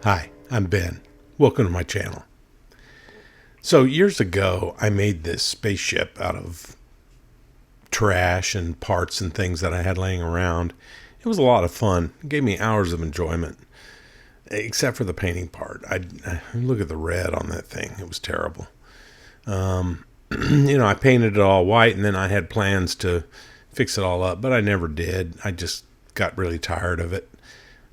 Hi, I'm Ben. Welcome to my channel. So years ago, I made this spaceship out of trash and parts and things that I had laying around. It was a lot of fun. It gave me hours of enjoyment, except for the painting part. I look at the red on that thing. It was terrible. I painted it all white, and then I had plans to fix it all up, but I never did. I just got really tired of it.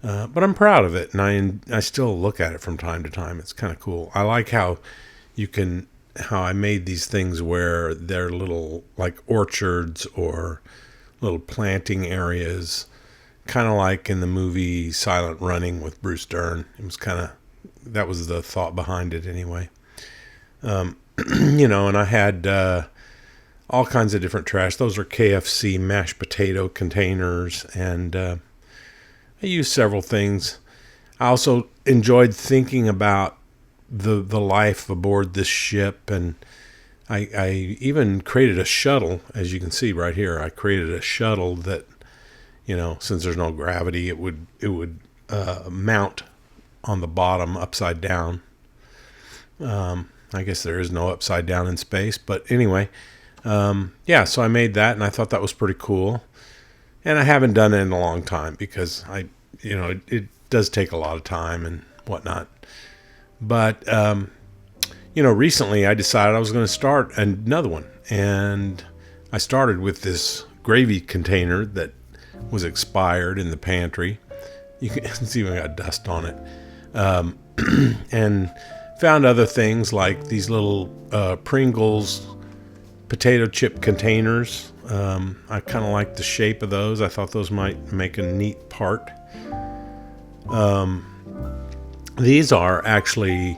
But I'm proud of it, and I still look at it from time to time. It's kind of cool. I like how I made these things where they're little like orchards or little planting areas, kind of like in the movie Silent Running with Bruce Dern. That was the thought behind it anyway. And I had all kinds of different trash. Those are KFC mashed potato containers, and I used several things. I also enjoyed thinking about the life aboard this ship, and I even created a shuttle, as you can see right here. I created a shuttle that, since there's no gravity, it would mount on the bottom upside down. I guess there is no upside down in space, but anyway, so I made that, and I thought that was pretty cool. And I haven't done it in a long time because it does take a lot of time and whatnot. But, recently I decided I was going to start another one. And I started with this gravy container that was expired in the pantry. You can see we got dust on it. And found other things like these little Pringles potato chip containers. I kind of like the shape of those. I thought those might make a neat part. These are actually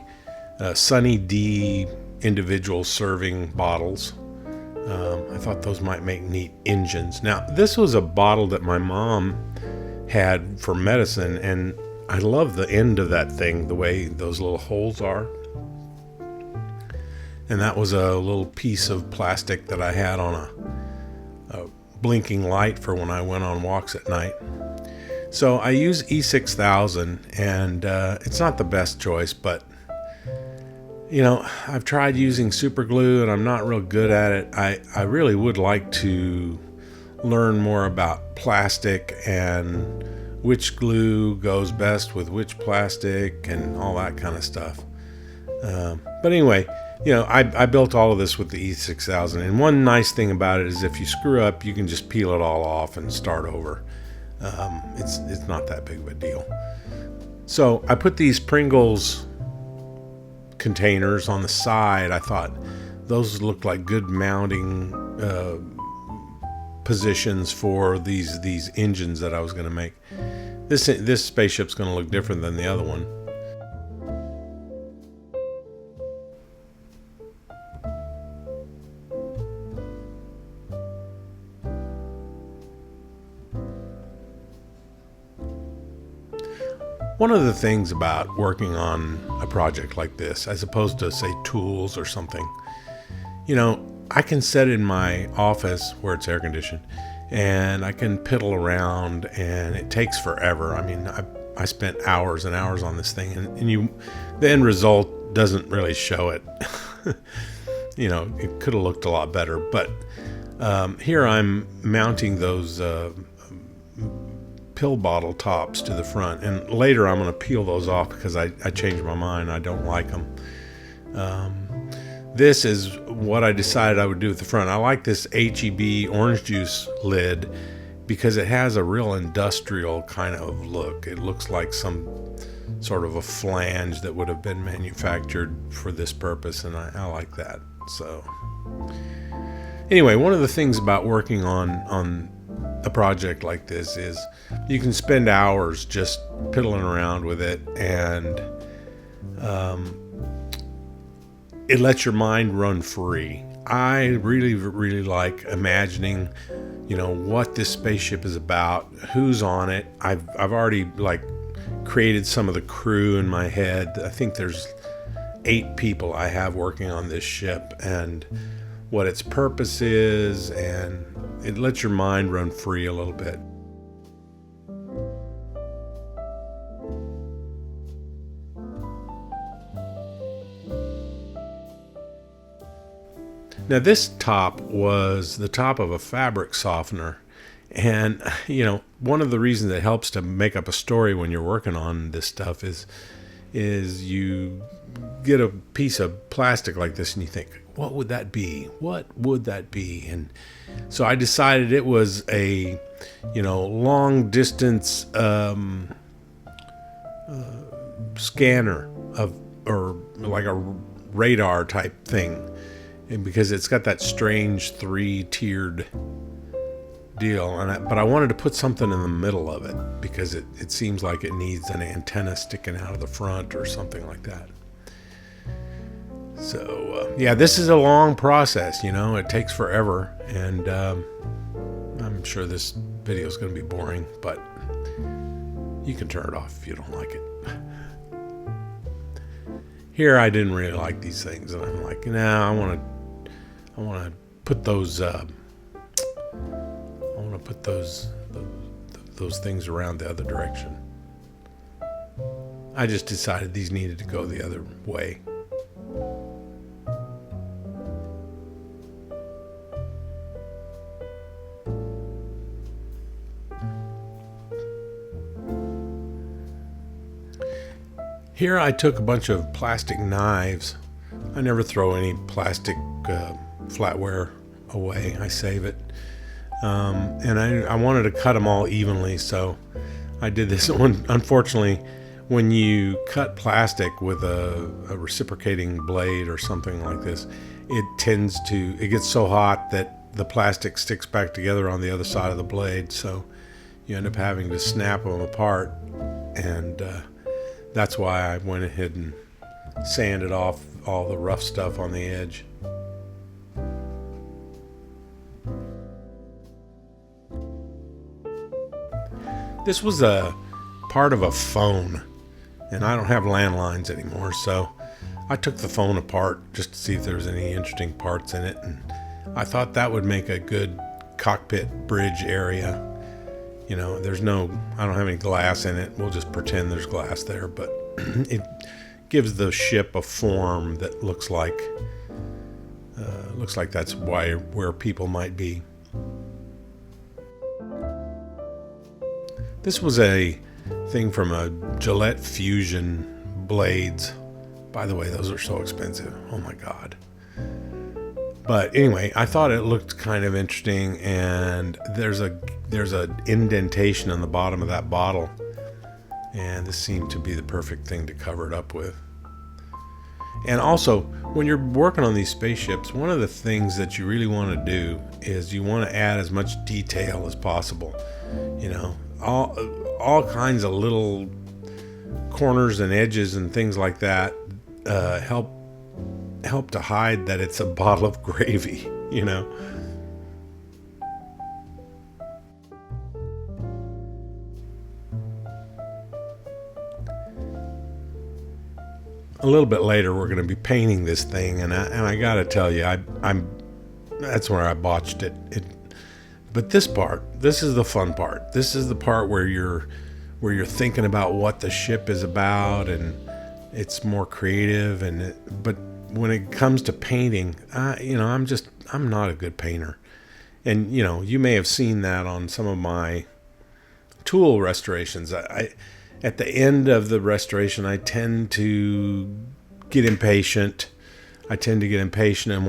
Sunny D individual serving bottles. I thought those might make neat engines. Now, this was a bottle that my mom had for medicine, and I love the end of that thing, the way those little holes are. And that was a little piece of plastic that I had on a blinking light for when I went on walks at night. So I use E6000, and it's not the best choice, but I've tried using super glue and I'm not real good at it. I really would like to learn more about plastic and which glue goes best with which plastic and all that kind of stuff. But anyway, I built all of this with the E6000, and one nice thing about it is if you screw up, you can just peel it all off and start over. It's not that big of a deal. So I put these Pringles containers on the side. I thought those looked like good mounting positions for these engines that I was going to make. This spaceship's going to look different than the other one. One of the things about working on a project like this, as opposed to, say, tools or something, I can sit in my office where it's air conditioned, and I can piddle around, and it takes forever. I mean, I spent hours and hours on this thing, and the end result doesn't really show it. It could have looked a lot better, but here I'm mounting those pill bottle tops to the front, and later I'm going to peel those off because I changed my mind. I don't like them. This is what I decided I would do at the front. I like this HEB orange juice lid because it has a real industrial kind of look. It looks like some sort of a flange that would have been manufactured for this purpose, and I like that. So anyway, one of the things about working on a project like this is you can spend hours just piddling around with it, and it lets your mind run free. I really, really like imagining, what this spaceship is about, who's on it. I've already created some of the crew in my head. I think there's 8 people I have working on this ship, and what its purpose is, and it lets your mind run free a little bit. Now, this top was the top of a fabric softener. And, one of the reasons that helps to make up a story when you're working on this stuff is you get a piece of plastic like this and you think, what would that be? What would that be? And so I decided it was a, long distance scanner or like a radar type thing. And because it's got that strange 3-tiered deal, but I wanted to put something in the middle of it because it seems like it needs an antenna sticking out of the front or something like that. So this is a long process. It takes forever, and I'm sure this video is going to be boring, but you can turn it off if you don't like it. Here, I didn't really like these things, and I'm like, I want to put those. I want to put those things around the other direction. I just decided these needed to go the other way. Here I took a bunch of plastic knives. I never throw any plastic flatware away. I save it. And I wanted to cut them all evenly, so I did this one. Unfortunately, when you cut plastic with a reciprocating blade or something like this, it gets so hot that the plastic sticks back together on the other side of the blade, so you end up having to snap them apart, and that's why I went ahead and sanded off all the rough stuff on the edge. This was a part of a phone, and I don't have landlines anymore, so I took the phone apart just to see if there was any interesting parts in it, and I thought that would make a good cockpit bridge area. I don't have any glass in it. We'll just pretend there's glass there, but it gives the ship a form that looks like that's where people might be. This was a thing from a Gillette Fusion blades. By the way, those are so expensive. Oh my God. But anyway, I thought it looked kind of interesting, and there's a indentation on the bottom of that bottle, and this seemed to be the perfect thing to cover it up with. And also, when you're working on these spaceships, one of the things that you really want to do is you want to add as much detail as possible. All kinds of little corners and edges and things like that help to hide that it's a bottle of gravy. A little bit later, we're going to be painting this thing, and I got to tell you, that's where I botched it. But this is the fun part. This is the part where you're thinking about what the ship is about, and it's more creative. But when it comes to painting, I'm not a good painter, and you may have seen that on some of my tool restorations. At the end of the restoration, I tend to get impatient. And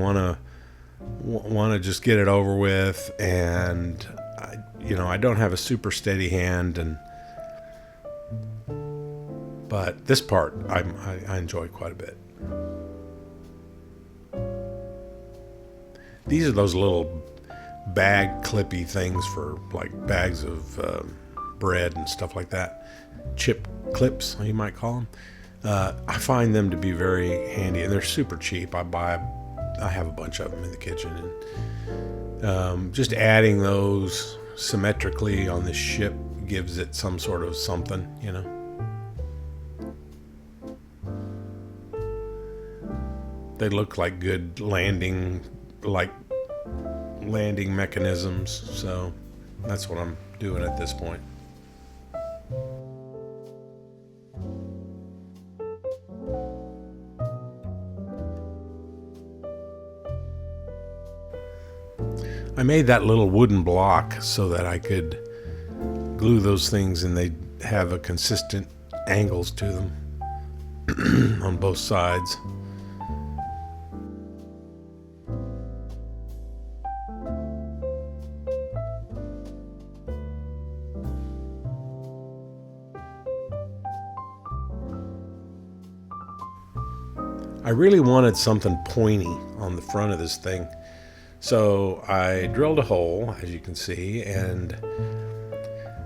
want to just get it over with, and I don't have a super steady hand, but this part I enjoy quite a bit. These are those little bag clippy things for like bags of bread and stuff like that. Chip clips, you might call them. I find them to be very handy, and they're super cheap. I have a bunch of them in the kitchen, and just adding those symmetrically on this ship gives it some sort of something. They look like good landing mechanisms, so that's what I'm doing at this point. I made that little wooden block so that I could glue those things and they'd have a consistent angles to them on both sides. I really wanted something pointy on the front of this thing. So I drilled a hole, as you can see, and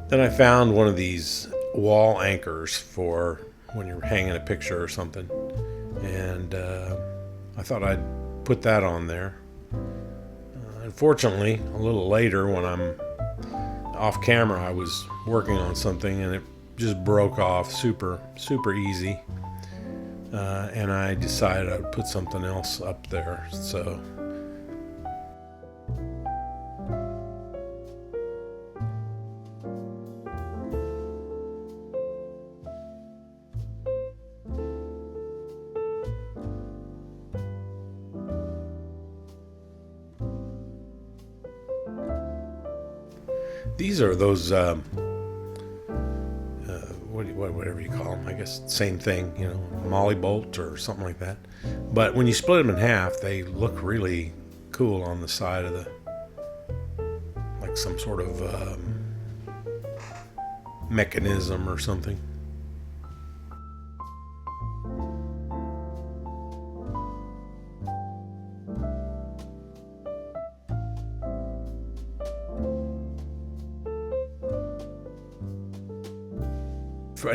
then I found one of these wall anchors for when you're hanging a picture or something. And I thought I'd put that on there. Unfortunately, a little later when I'm off camera, I was working on something and it just broke off super easy. And I decided I'd put something else up there. So these are those whatever you call them, I guess same thing, molly bolt or something like that. But when you split them in half, they look really cool on the side of the, like some sort of mechanism or something.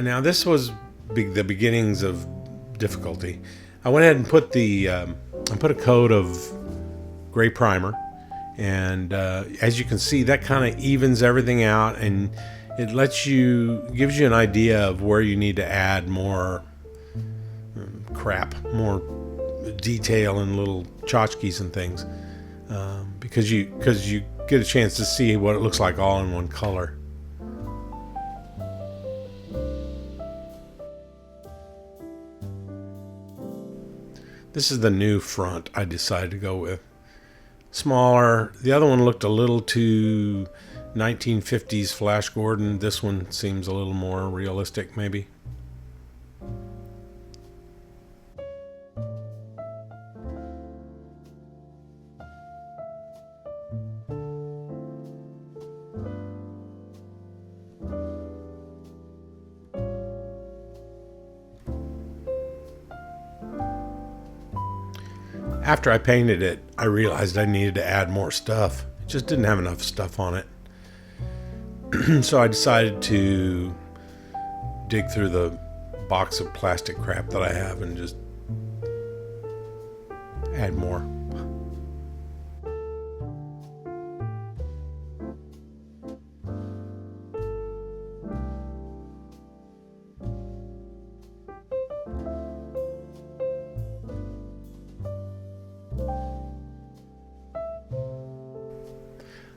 Now this was the beginnings of difficulty. I went ahead and put a coat of gray primer, and as you can see, that kind of evens everything out, and it gives you an idea of where you need to add more more detail and little tchotchkes and things, because you get a chance to see what it looks like all in one color. This is the new front I decided to go with. Smaller. The other one looked a little too 1950s Flash Gordon. This one seems a little more realistic, maybe. After I painted it, I realized I needed to add more stuff. It just didn't have enough stuff on it. So I decided to dig through the box of plastic crap that I have and just add more.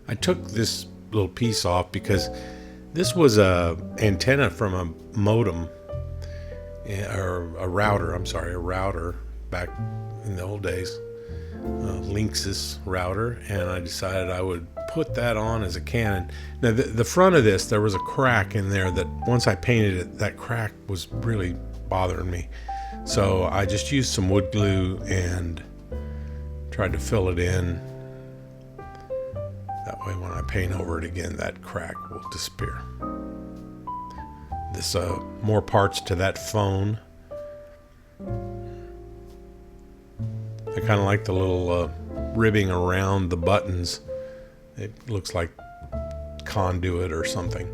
I took this little piece off because this was a antenna from a modem, or a router back in the old days, Linksys router, and I decided I would put that on as a Canon. Now the front of this, there was a crack in there that once I painted it, that crack was really bothering me. So I just used some wood glue and tried to fill it in. That way when I paint over it again, that crack will disappear. This more parts to that phone. I kind of like the little ribbing around the buttons. It looks like conduit or something.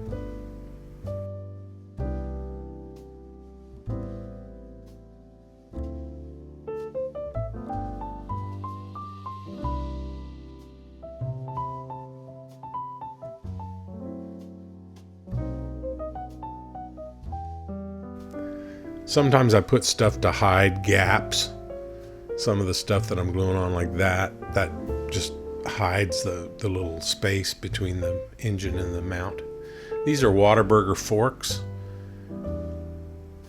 Sometimes I put stuff to hide gaps. Some of the stuff that I'm gluing on like that just hides the little space between the engine and the mount. These are Whataburger forks.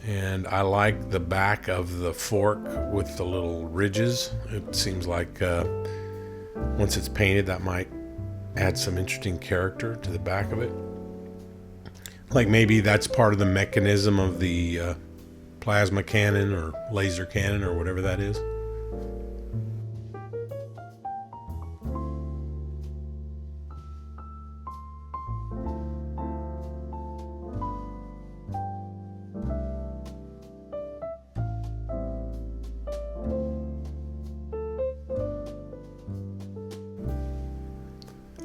And I like the back of the fork with the little ridges. It seems like once it's painted, that might add some interesting character to the back of it. Like maybe that's part of the mechanism of the plasma cannon or laser cannon or whatever that is.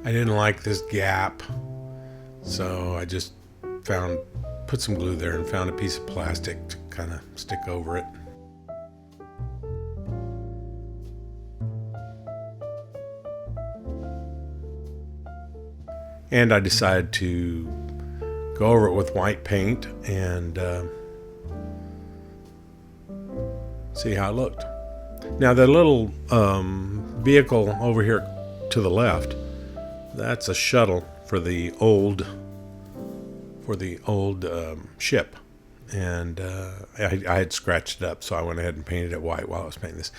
I didn't like this gap, so I just put some glue there and found a piece of plastic to kind of stick over it. And I decided to go over it with white paint and see how it looked. Now the little vehicle over here to the left, that's a shuttle for the old ship, and I had scratched it up, so I went ahead and painted it white while I was painting this.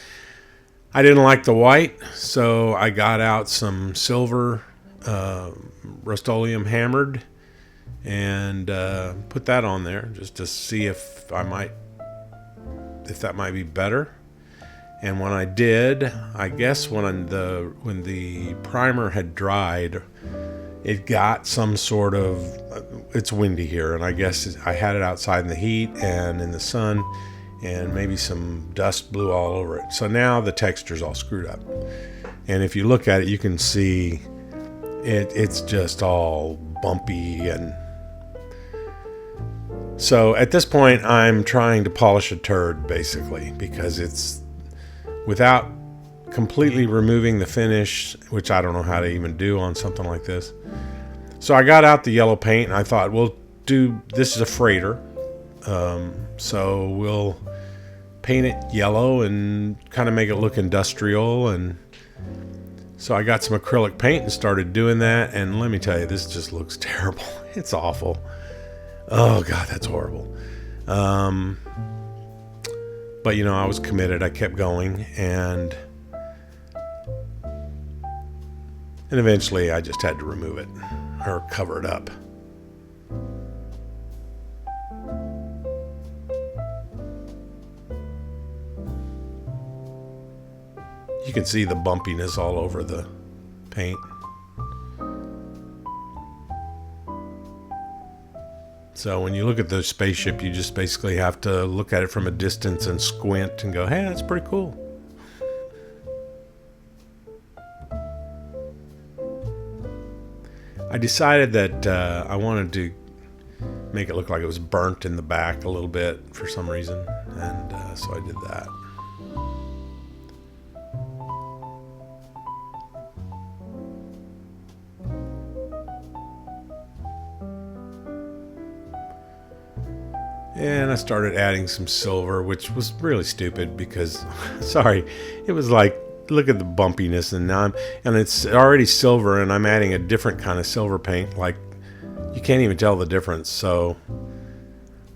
I didn't like the white, so I got out some silver Rust-Oleum hammered and put that on there just to see if that might be better. And when I did, I guess when the primer had dried, it got some sort of, it's windy here, and I guess I had it outside in the heat and in the sun, and maybe some dust blew all over it. So now the texture's all screwed up. And if you look at it, you can see it's just all bumpy. And so at this point, I'm trying to polish a turd, basically, because it's without completely removing the finish, which I don't know how to even do on something like this. So I got out the yellow paint and I thought, this is a freighter, so we'll paint it yellow and kind of make it look industrial. And so I got some acrylic paint and started doing that, and let me tell you, this just looks terrible. It's awful. Oh God, that's horrible. But I was committed. I kept going, and eventually I just had to remove it or cover it up. You can see the bumpiness all over the paint. So when you look at the spaceship, you just basically have to look at it from a distance and squint and go, hey, that's pretty cool. I decided that I wanted to make it look like it was burnt in the back a little bit for some reason, and so I did that. And I started adding some silver, which was really stupid because, sorry, it was like, look at the bumpiness, and it's already silver, and I'm adding a different kind of silver paint. Like, you can't even tell the difference. So,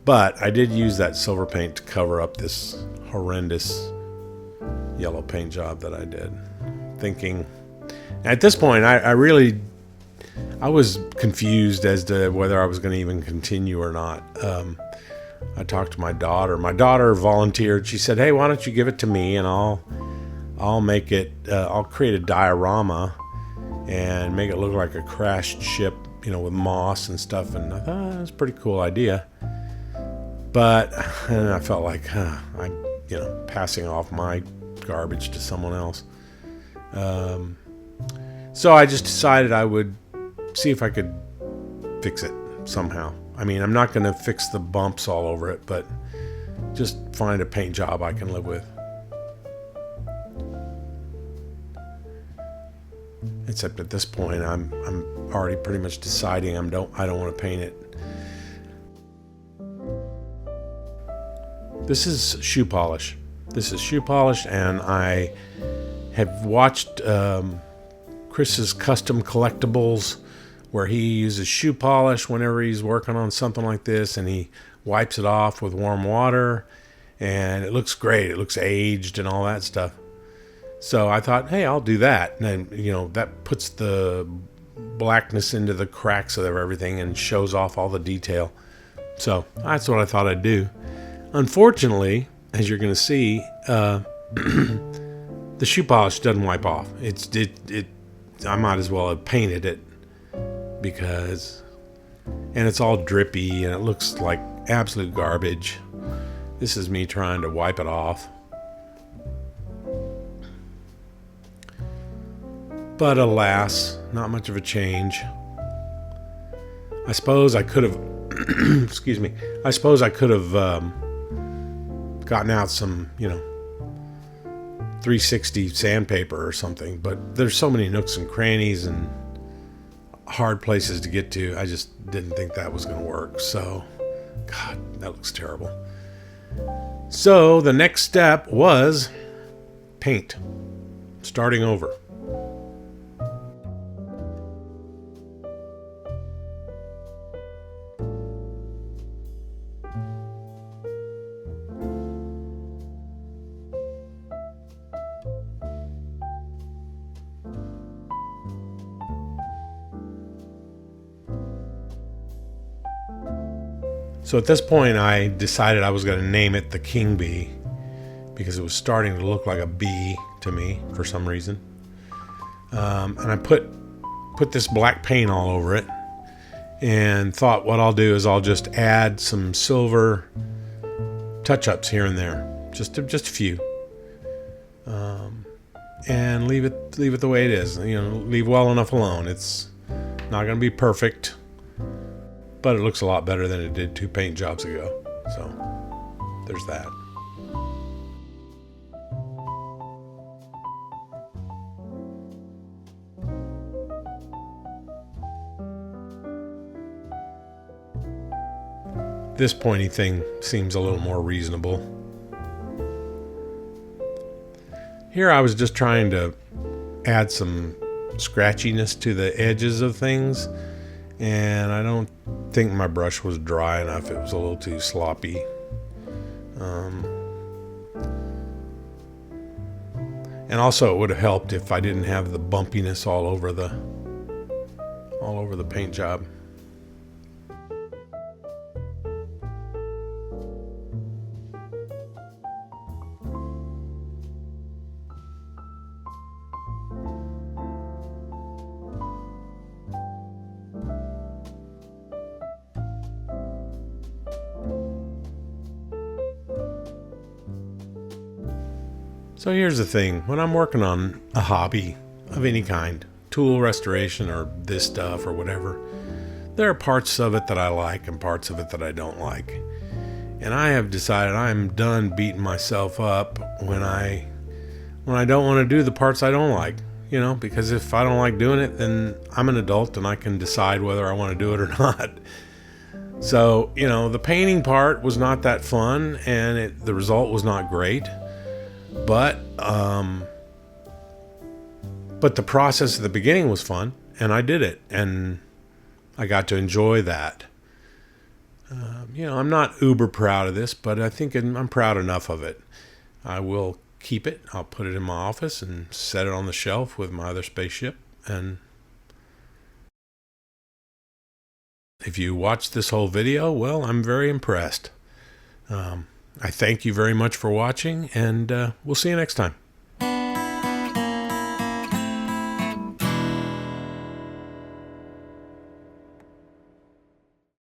but I did use that silver paint to cover up this horrendous yellow paint job that I did. Thinking, at this point, I was confused as to whether I was going to even continue or not. I talked to my daughter. My daughter volunteered. She said, hey, why don't you give it to me, and I'll make it, I'll create a diorama and make it look like a crashed ship, with moss and stuff. And I thought, that's a pretty cool idea. But and I felt like, passing off my garbage to someone else. So I just decided I would see if I could fix it somehow. I mean, I'm not going to fix the bumps all over it, but just find a paint job I can live with. Except at this point, I'm already pretty much deciding I don't want to paint it. This is shoe polish. And I have watched Chris's Custom Collectibles, where he uses shoe polish whenever he's working on something like this, and he wipes it off with warm water, and it looks great. It looks aged and all that stuff. So I thought, hey, I'll do that. And then, that puts the blackness into the cracks of everything and shows off all the detail. So that's what I thought I'd do. Unfortunately, as you're going to see, the shoe polish doesn't wipe off. I might as well have painted it and it's all drippy and it looks like absolute garbage. This is me trying to wipe it off. But alas, not much of a change. I suppose I could have, excuse me, I suppose I could have gotten out some, 360 sandpaper or something, but there's so many nooks and crannies and hard places to get to. I just didn't think that was going to work. So, God, that looks terrible. So the next step was paint, starting over. So at this point, I decided I was going to name it the King Bee because it was starting to look like a bee to me for some reason. And I put this black paint all over it and thought what I'll do is I'll just add some silver touch-ups here and there, just a few, and leave it the way it is. Leave well enough alone. It's not going to be perfect, but it looks a lot better than it did 2 paint jobs ago. So there's that. This pointy thing seems a little more reasonable. Here I was just trying to add some scratchiness to the edges of things, and I don't think my brush was dry enough. It was a little too sloppy. And also it would have helped if I didn't have the bumpiness all over the paint job. So here's the thing, when I'm working on a hobby of any kind, tool restoration or this stuff or whatever, there are parts of it that I like and parts of it that I don't like. And I have decided I'm done beating myself up when I don't want to do the parts I don't like, because if I don't like doing it, then I'm an adult and I can decide whether I want to do it or not. So, the painting part was not that fun and the result was not great. But the process at the beginning was fun, and I did it, and I got to enjoy that. I'm not uber proud of this, but I think I'm proud enough of it. I will keep it. I'll put it in my office and set it on the shelf with my other spaceship. And if you watch this whole video, well, I'm very impressed. I thank you very much for watching, and we'll see you next time.